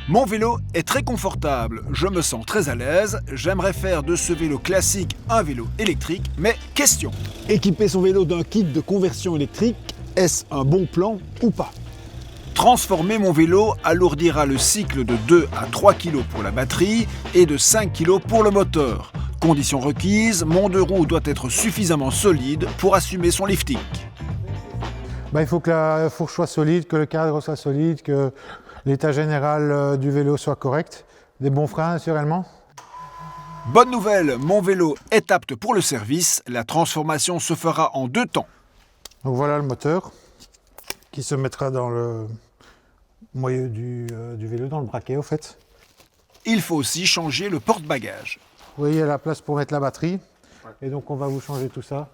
Mon vélo est très confortable, je me sens très à l'aise, j'aimerais faire de ce vélo classique un vélo électrique, mais question. Équiper son vélo d'un kit de conversion électrique, est-ce un bon plan ou pas? Transformer mon vélo alourdira le cycle de 2 à 3 kg pour la batterie et de 5 kg pour le moteur. Condition requise, mon deux roues doit être suffisamment solide pour assumer son lifting. Il faut que la fourche soit solide, que le cadre soit solide, que l'état général du vélo soit correct. Des bons freins naturellement. Bonne nouvelle, mon vélo est apte pour le service. La transformation se fera en 2 temps. Donc voilà le moteur qui se mettra dans le moyeu du vélo, dans le braquet au fait. Il faut aussi changer le porte-bagages. Vous voyez, il y a la place pour mettre la batterie. Et donc on va vous changer tout ça.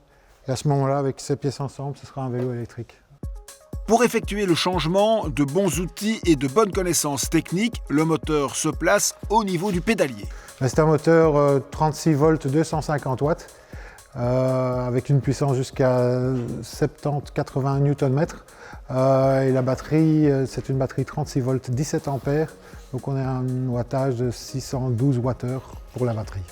Et à ce moment-là, avec ces pièces ensemble, ce sera un vélo électrique. Pour effectuer le changement, de bons outils et de bonnes connaissances techniques, le moteur se place au niveau du pédalier. C'est un moteur 36 volts 250 watts avec une puissance jusqu'à 70-80 Nm. Et la batterie, c'est une batterie 36 volts 17 ampères. Donc on a un wattage de 612 Wh pour la batterie.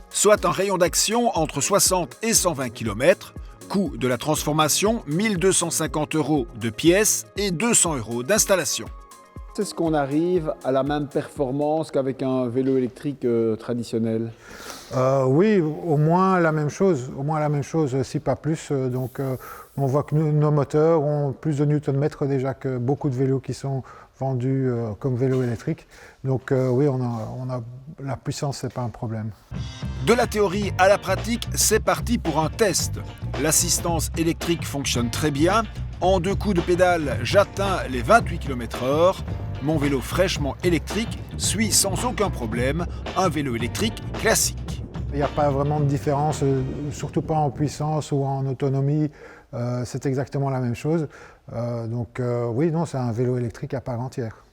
Soit un rayon d'action entre 60 et 120 km. Coût de la transformation, 1 250 € de pièces et 200 € d'installation. Est-ce qu'on arrive à la même performance qu'avec un vélo électrique traditionnel? Oui, au moins la même chose, si pas plus. On voit que nos moteurs ont plus de newton-mètres déjà que beaucoup de vélos qui sont vendus comme vélos électriques. Donc oui, la puissance, c'est pas un problème. De la théorie à la pratique, c'est parti pour un test. L'assistance électrique fonctionne très bien. En 2 coups de pédale, j'atteins les 28 km/h. Mon vélo fraîchement électrique suit sans aucun problème un vélo électrique classique. Il n'y a pas vraiment de différence, surtout pas en puissance ou en autonomie. C'est exactement la même chose. Oui, non, c'est un vélo électrique à part entière.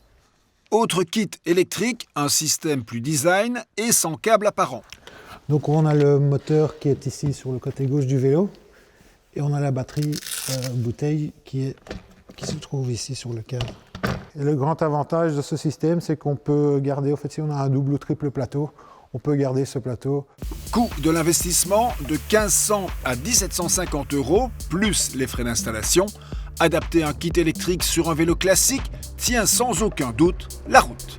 Autre kit électrique, un système plus design et sans câble apparent. Donc on a le moteur qui est ici sur le côté gauche du vélo et on a la batterie bouteille qui se trouve ici sur le cadre. Et le grand avantage de ce système, c'est qu'on peut garder, en fait, si on a un double ou triple plateau, on peut garder ce plateau. Coût de l'investissement de 1 500 à 1 750 € plus les frais d'installation. Adapter un kit électrique sur un vélo classique tient sans aucun doute la route.